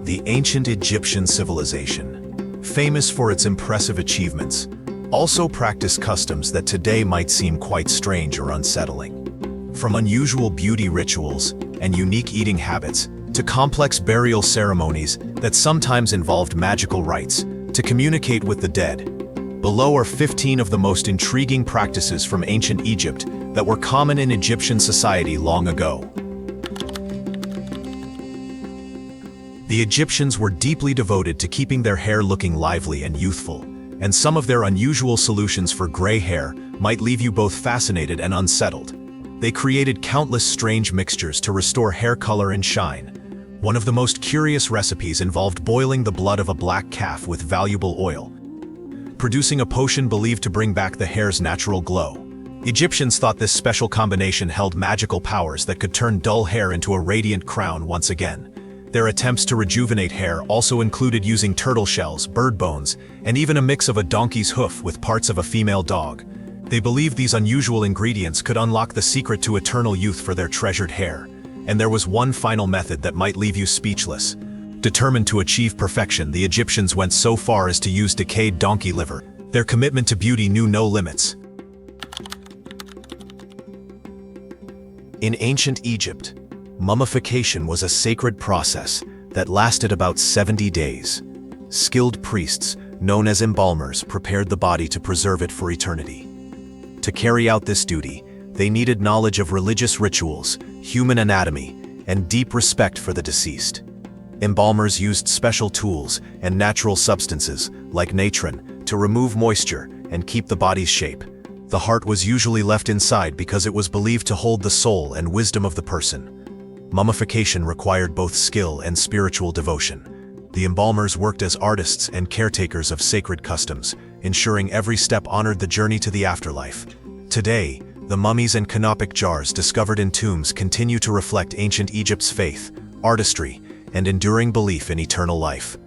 The ancient Egyptian civilization, famous for its impressive achievements, also practiced customs that today might seem quite strange or unsettling. From unusual beauty rituals and unique eating habits to complex burial ceremonies that sometimes involved magical rites to communicate with the dead. Below are 15 of the most intriguing practices from ancient Egypt that were common in Egyptian society long ago. The Egyptians were deeply devoted to keeping their hair looking lively and youthful, and some of their unusual solutions for gray hair might leave you both fascinated and unsettled. They created countless strange mixtures to restore hair color and shine. One of the most curious recipes involved boiling the blood of a black calf with valuable oil, producing a potion believed to bring back the hair's natural glow. Egyptians thought this special combination held magical powers that could turn dull hair into a radiant crown once again. Their attempts to rejuvenate hair also included using turtle shells, bird bones, and even a mix of a donkey's hoof with parts of a female dog. They believed these unusual ingredients could unlock the secret to eternal youth for their treasured hair. And there was one final method that might leave you speechless. Determined to achieve perfection, the Egyptians went so far as to use decayed donkey liver. Their commitment to beauty knew no limits. In ancient Egypt, mummification was a sacred process that lasted about 70 days. Skilled priests, known as embalmers, prepared the body to preserve it for eternity. To carry out this duty, they needed knowledge of religious rituals, human anatomy, and deep respect for the deceased. Embalmers used special tools and natural substances, like natron, to remove moisture and keep the body's shape. The heart was usually left inside because it was believed to hold the soul and wisdom of the person. Mummification required both skill and spiritual devotion. The embalmers worked as artists and caretakers of sacred customs, ensuring every step honored the journey to the afterlife. Today, the mummies and canopic jars discovered in tombs continue to reflect ancient Egypt's faith, artistry, and enduring belief in eternal life.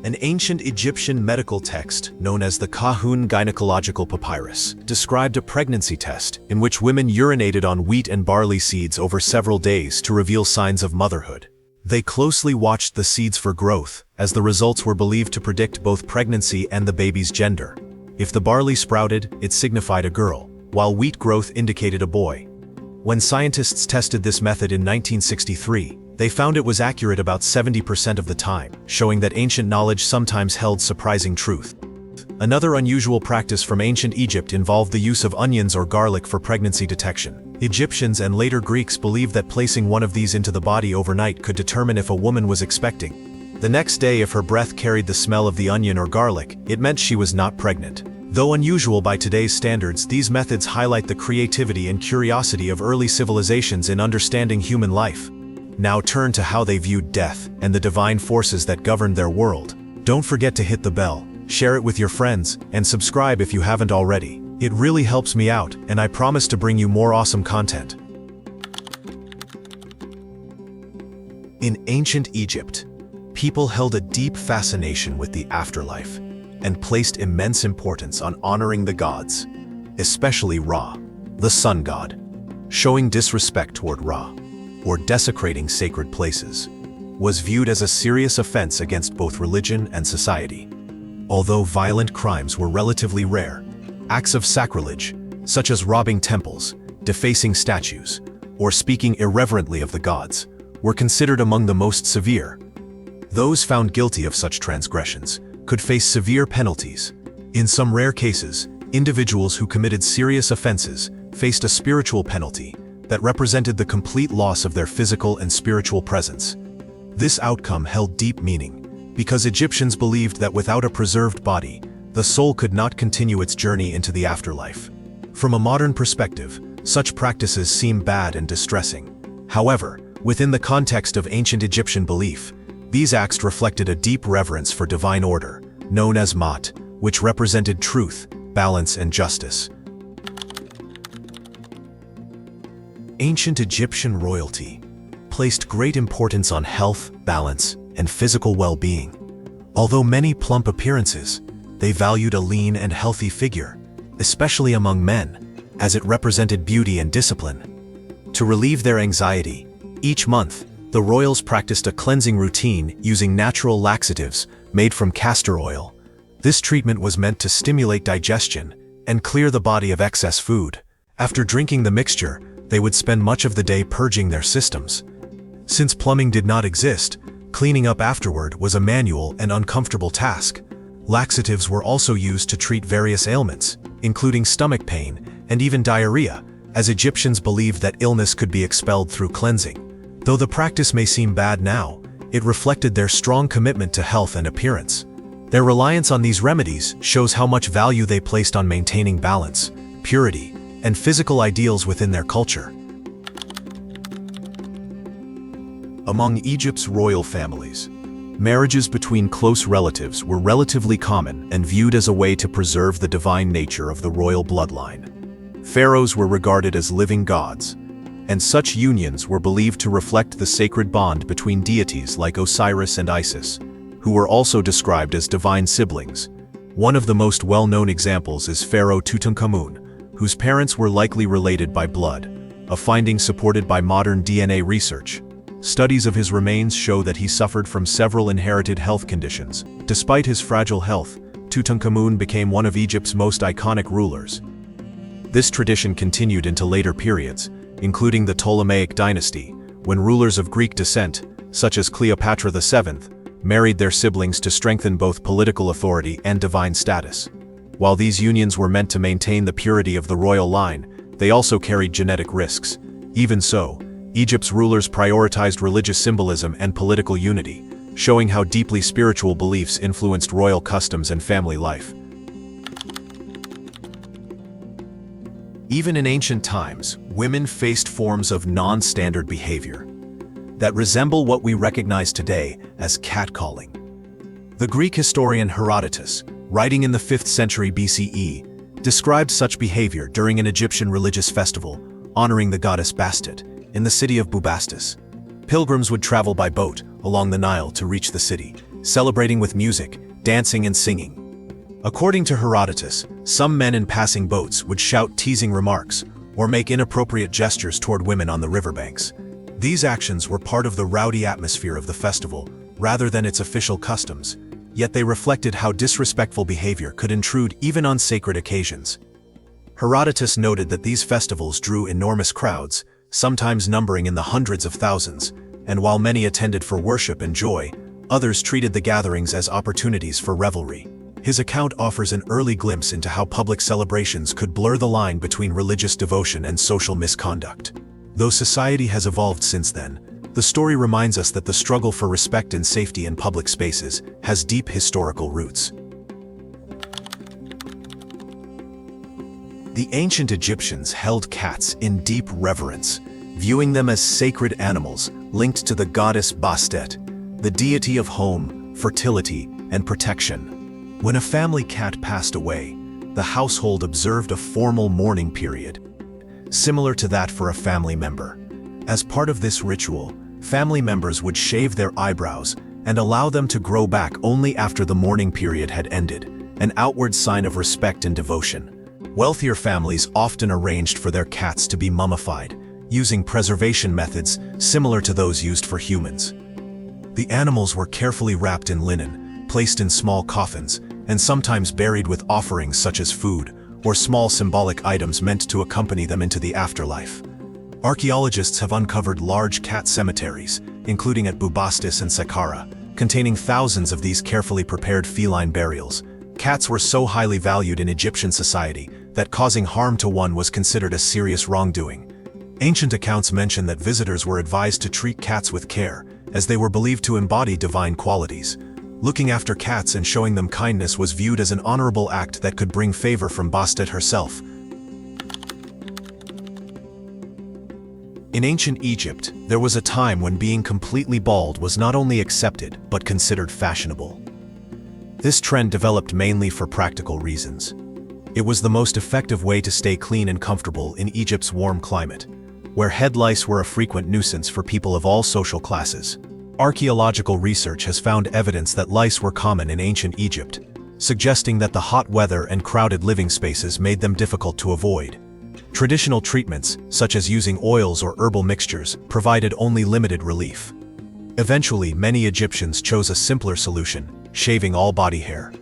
An ancient Egyptian medical text known as the Kahun Gynecological Papyrus described a pregnancy test in which women urinated on wheat and barley seeds over several days to reveal signs of motherhood. They closely watched the seeds for growth, as the results were believed to predict both pregnancy and the baby's gender. If the barley sprouted, it signified a girl, while wheat growth indicated a boy. When scientists tested this method in 1963, they found it was accurate about 70% of the time, showing that ancient knowledge sometimes held surprising truth. Another unusual practice from ancient Egypt involved the use of onions or garlic for pregnancy detection. Egyptians and later Greeks believed that placing one of these into the body overnight could determine if a woman was expecting. The next day, if her breath carried the smell of the onion or garlic, it meant she was not pregnant. Though unusual by today's standards, these methods highlight the creativity and curiosity of early civilizations in understanding human life. Now turn to how they viewed death and the divine forces that governed their world. Don't forget to hit the bell, share it with your friends, and subscribe if you haven't already. It really helps me out, and I promise to bring you more awesome content. In ancient Egypt, people held a deep fascination with the afterlife and placed immense importance on honoring the gods, especially Ra, the sun god. Showing disrespect toward Ra, or desecrating sacred places, was viewed as a serious offense against both religion and society. Although violent crimes were relatively rare, acts of sacrilege, such as robbing temples, defacing statues, or speaking irreverently of the gods, were considered among the most severe. Those found guilty of such transgressions could face severe penalties. In some rare cases, individuals who committed serious offenses faced a spiritual penalty that represented the complete loss of their physical and spiritual presence. This outcome held deep meaning, because Egyptians believed that without a preserved body, the soul could not continue its journey into the afterlife. From a modern perspective, such practices seem bad and distressing. However, within the context of ancient Egyptian belief, these acts reflected a deep reverence for divine order, known as Mat, which represented truth, balance, and justice. Ancient Egyptian royalty placed great importance on health, balance, and physical well-being. Although many plump appearances, they valued a lean and healthy figure, especially among men, as it represented beauty and discipline. To relieve their anxiety, Each month, the royals practiced a cleansing routine using natural laxatives made from castor oil. This treatment was meant to stimulate digestion and clear the body of excess food. After drinking the mixture, they would spend much of the day purging their systems. Since plumbing did not exist, cleaning up afterward was a manual and uncomfortable task. Laxatives were also used to treat various ailments, including stomach pain and even diarrhea, as Egyptians believed that illness could be expelled through cleansing. Though the practice may seem bad now, it reflected their strong commitment to health and appearance. Their reliance on these remedies shows how much value they placed on maintaining balance, purity, and physical ideals within their culture. Among Egypt's royal families, marriages between close relatives were relatively common and viewed as a way to preserve the divine nature of the royal bloodline. Pharaohs were regarded as living gods, and such unions were believed to reflect the sacred bond between deities like Osiris and Isis, who were also described as divine siblings. One of the most well-known examples is Pharaoh Tutankhamun, whose parents were likely related by blood, a finding supported by modern DNA research. Studies of his remains show that he suffered from several inherited health conditions. Despite his fragile health, Tutankhamun became one of Egypt's most iconic rulers. This tradition continued into later periods, including the Ptolemaic dynasty, when rulers of Greek descent, such as Cleopatra VII, married their siblings to strengthen both political authority and divine status. While these unions were meant to maintain the purity of the royal line, they also carried genetic risks. Even so, Egypt's rulers prioritized religious symbolism and political unity, showing how deeply spiritual beliefs influenced royal customs and family life. Even in ancient times, women faced forms of non-standard behavior that resemble what we recognize today as catcalling. The Greek historian Herodotus, writing in the 5th century BCE, described such behavior during an Egyptian religious festival honoring the goddess Bastet in the city of Bubastis. Pilgrims would travel by boat along the Nile to reach the city, celebrating with music, dancing, and singing. According to Herodotus, some men in passing boats would shout teasing remarks or make inappropriate gestures toward women on the riverbanks. These actions were part of the rowdy atmosphere of the festival, rather than its official customs, yet they reflected how disrespectful behavior could intrude even on sacred occasions. Herodotus noted that these festivals drew enormous crowds, sometimes numbering in the hundreds of thousands, and while many attended for worship and joy, others treated the gatherings as opportunities for revelry. His account offers an early glimpse into how public celebrations could blur the line between religious devotion and social misconduct. Though society has evolved since then, the story reminds us that the struggle for respect and safety in public spaces has deep historical roots. The ancient Egyptians held cats in deep reverence, viewing them as sacred animals linked to the goddess Bastet, the deity of home, fertility, and protection. When a family cat passed away, the household observed a formal mourning period, similar to that for a family member. As part of this ritual, family members would shave their eyebrows and allow them to grow back only after the mourning period had ended, an outward sign of respect and devotion. Wealthier families often arranged for their cats to be mummified, using preservation methods similar to those used for humans. The animals were carefully wrapped in linen, placed in small coffins, and sometimes buried with offerings such as food or small symbolic items meant to accompany them into the afterlife. Archaeologists have uncovered large cat cemeteries, including at Bubastis and Saqqara, containing thousands of these carefully prepared feline burials. Cats were so highly valued in Egyptian society that causing harm to one was considered a serious wrongdoing. Ancient accounts mention that visitors were advised to treat cats with care, as they were believed to embody divine qualities. Looking after cats and showing them kindness was viewed as an honorable act that could bring favor from Bastet herself. In ancient Egypt, there was a time when being completely bald was not only accepted, but considered fashionable. This trend developed mainly for practical reasons. It was the most effective way to stay clean and comfortable in Egypt's warm climate, where head lice were a frequent nuisance for people of all social classes. Archaeological research has found evidence that lice were common in ancient Egypt, suggesting that the hot weather and crowded living spaces made them difficult to avoid. Traditional treatments, such as using oils or herbal mixtures, provided only limited relief. Eventually, many Egyptians chose a simpler solution, shaving all body hair.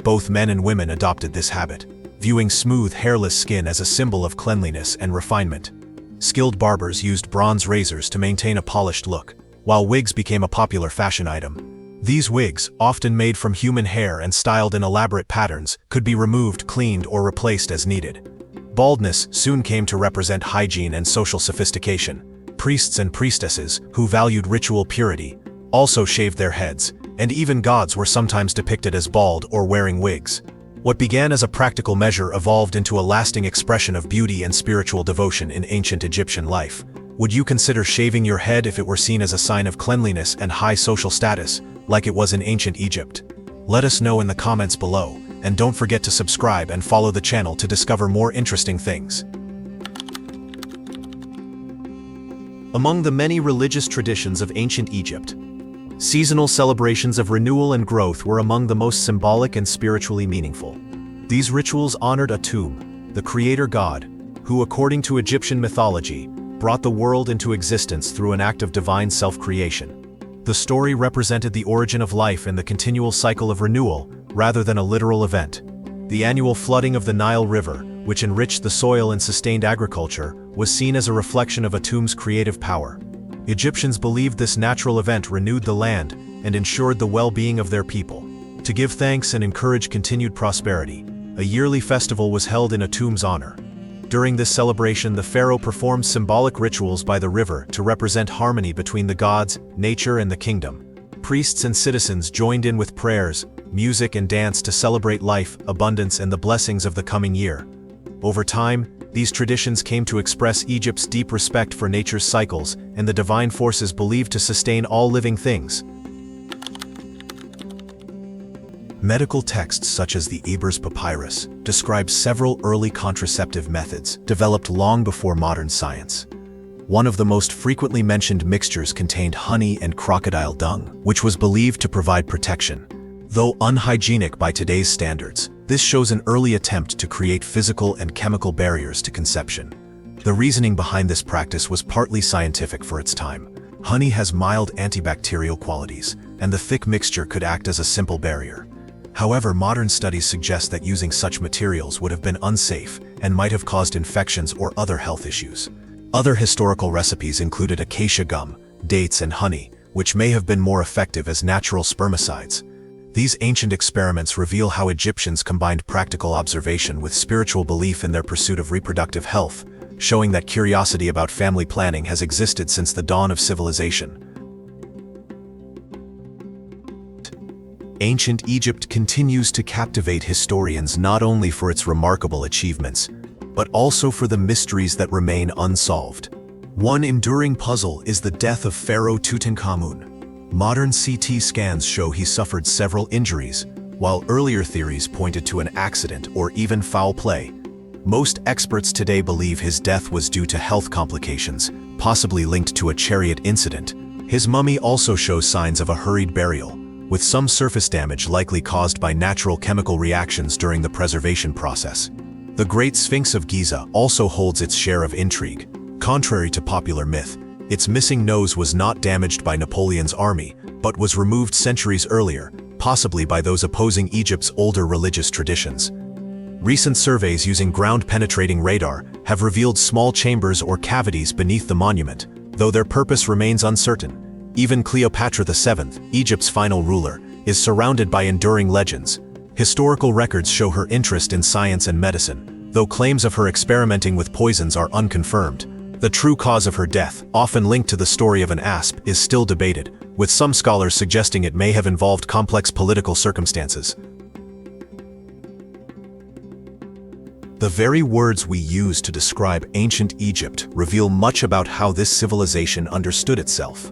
Both men and women adopted this habit, viewing smooth, hairless skin as a symbol of cleanliness and refinement. Skilled barbers used bronze razors to maintain a polished look, while wigs became a popular fashion item. These wigs, often made from human hair and styled in elaborate patterns, could be removed, cleaned, or replaced as needed. Baldness soon came to represent hygiene and social sophistication. Priests and priestesses, who valued ritual purity, also shaved their heads, and even gods were sometimes depicted as bald or wearing wigs. What began as a practical measure evolved into a lasting expression of beauty and spiritual devotion in ancient Egyptian life. Would you consider shaving your head if it were seen as a sign of cleanliness and high social status, like it was in ancient Egypt? Let us know in the comments below, and don't forget to subscribe and follow the channel to discover more interesting things. Among the many religious traditions of ancient Egypt, seasonal celebrations of renewal and growth were among the most symbolic and spiritually meaningful. These rituals honored Atum, the creator god, who, according to Egyptian mythology, brought the world into existence through an act of divine self-creation. The story represented the origin of life and the continual cycle of renewal, rather than a literal event. The annual flooding of the Nile River, which enriched the soil and sustained agriculture, was seen as a reflection of Atum's creative power. Egyptians believed this natural event renewed the land and ensured the well-being of their people. To give thanks and encourage continued prosperity, a yearly festival was held in Atum's honor. During this celebration, the pharaoh performed symbolic rituals by the river to represent harmony between the gods, nature, and the kingdom. Priests and citizens joined in with prayers, music, and dance to celebrate life, abundance, and the blessings of the coming year. Over time, these traditions came to express Egypt's deep respect for nature's cycles and the divine forces believed to sustain all living things. Medical texts such as the Ebers Papyrus describe several early contraceptive methods developed long before modern science. One of the most frequently mentioned mixtures contained honey and crocodile dung, which was believed to provide protection. Though unhygienic by today's standards, this shows an early attempt to create physical and chemical barriers to conception. The reasoning behind this practice was partly scientific for its time. Honey has mild antibacterial qualities, and the thick mixture could act as a simple barrier. However, modern studies suggest that using such materials would have been unsafe and might have caused infections or other health issues. Other historical recipes included acacia gum, dates, and honey, which may have been more effective as natural spermicides. These ancient experiments reveal how Egyptians combined practical observation with spiritual belief in their pursuit of reproductive health, showing that curiosity about family planning has existed since the dawn of civilization. Ancient Egypt continues to captivate historians not only for its remarkable achievements, but also for the mysteries that remain unsolved. One enduring puzzle is the death of Pharaoh Tutankhamun. Modern CT scans show he suffered several injuries, while earlier theories pointed to an accident or even foul play. Most experts today believe his death was due to health complications, possibly linked to a chariot incident. His mummy also shows signs of a hurried burial, with some surface damage likely caused by natural chemical reactions during the preservation process. The Great Sphinx of Giza also holds its share of intrigue. Contrary to popular myth, its missing nose was not damaged by Napoleon's army, but was removed centuries earlier, possibly by those opposing Egypt's older religious traditions. Recent surveys using ground-penetrating radar have revealed small chambers or cavities beneath the monument, though their purpose remains uncertain. Even Cleopatra VII, Egypt's final ruler, is surrounded by enduring legends. Historical records show her interest in science and medicine, though claims of her experimenting with poisons are unconfirmed. The true cause of her death, often linked to the story of an asp, is still debated, with some scholars suggesting it may have involved complex political circumstances. The very words we use to describe ancient Egypt reveal much about how this civilization understood itself.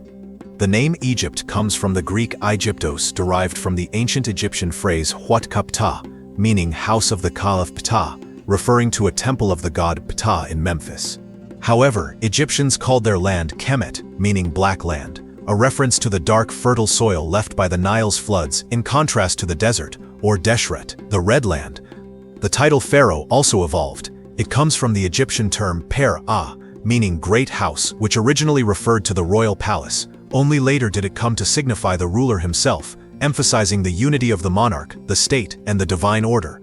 The name Egypt comes from the Greek Aegyptos, derived from the ancient Egyptian phrase Huat Ka Ptah, meaning house of the Ka of Ptah, referring to a temple of the god Ptah in Memphis. However, Egyptians called their land Kemet, meaning black land, a reference to the dark, fertile soil left by the Nile's floods, in contrast to the desert, or Deshret, the red land. The title pharaoh also evolved. It comes from the Egyptian term per-a, meaning great house, which originally referred to the royal palace. Only later did it come to signify the ruler himself, emphasizing the unity of the monarch, the state, and the divine order.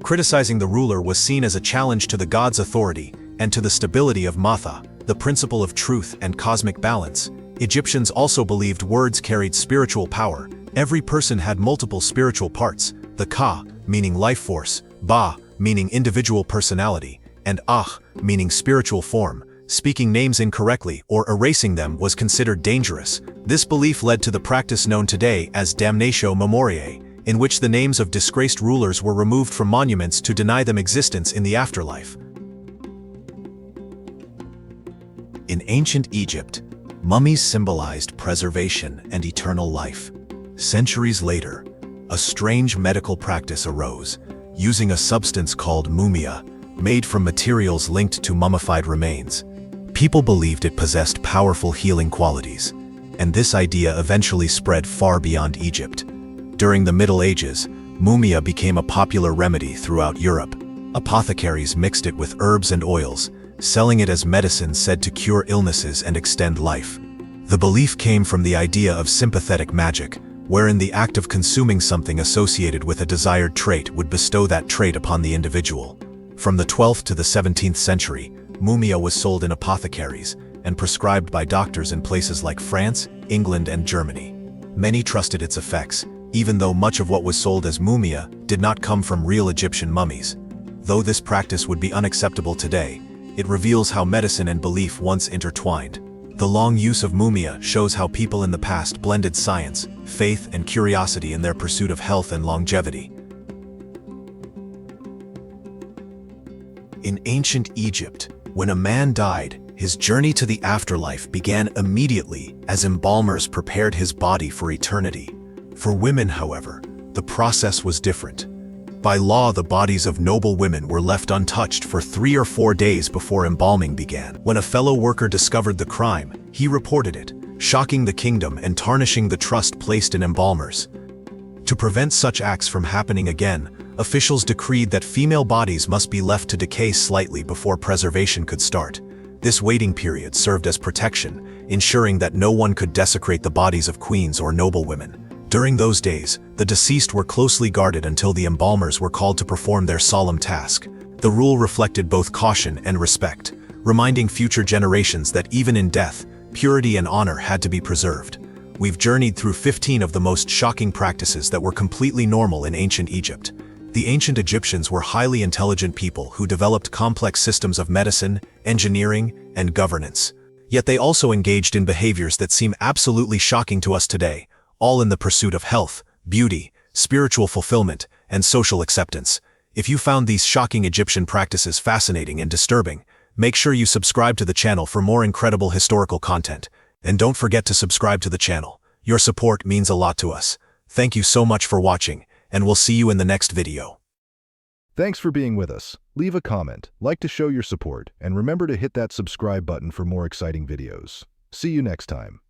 Criticizing the ruler was seen as a challenge to the god's authority and to the stability of Matha, the principle of truth and cosmic balance. Egyptians also believed words carried spiritual power. Every person had multiple spiritual parts, the Ka, meaning life force, Ba, meaning individual personality, and Ah, meaning spiritual form. Speaking names incorrectly or erasing them was considered dangerous. This belief led to the practice known today as damnatio memoriae, in which the names of disgraced rulers were removed from monuments to deny them existence in the afterlife. In ancient Egypt, mummies symbolized preservation and eternal life. Centuries later, a strange medical practice arose, using a substance called mumia, made from materials linked to mummified remains. People believed it possessed powerful healing qualities, and this idea eventually spread far beyond Egypt. During the Middle Ages, mumia became a popular remedy throughout Europe. Apothecaries mixed it with herbs and oils, selling it as medicine said to cure illnesses and extend life. The belief came from the idea of sympathetic magic, wherein the act of consuming something associated with a desired trait would bestow that trait upon the individual. From the 12th to the 17th century, mumia was sold in apothecaries and prescribed by doctors in places like France, England, and Germany. Many trusted its effects, even though much of what was sold as mumia did not come from real Egyptian mummies. Though this practice would be unacceptable today, it reveals how medicine and belief once intertwined. The long use of mumia shows how people in the past blended science, faith, and curiosity in their pursuit of health and longevity. In ancient Egypt, when a man died, his journey to the afterlife began immediately as embalmers prepared his body for eternity. For women, however, the process was different. By law, the bodies of noble women were left untouched for 3 or 4 days before embalming began. When a fellow worker discovered the crime, he reported it, shocking the kingdom and tarnishing the trust placed in embalmers. To prevent such acts from happening again, officials decreed that female bodies must be left to decay slightly before preservation could start. This waiting period served as protection, ensuring that no one could desecrate the bodies of queens or noblewomen. During those days, the deceased were closely guarded until the embalmers were called to perform their solemn task. The rule reflected both caution and respect, reminding future generations that even in death, purity and honor had to be preserved. We've journeyed through 15 of the most shocking practices that were completely normal in ancient Egypt. The ancient Egyptians were highly intelligent people who developed complex systems of medicine, engineering, and governance. Yet they also engaged in behaviors that seem absolutely shocking to us today, all in the pursuit of health, beauty, spiritual fulfillment, and social acceptance. If you found these shocking Egyptian practices fascinating and disturbing, make sure you subscribe to the channel for more incredible historical content. And don't forget to subscribe to the channel. Your support means a lot to us. Thank you so much for watching, and we'll see you in the next video. Thanks for being with us. Leave a comment, like to show your support, and remember to hit that subscribe button for more exciting videos. See you next time.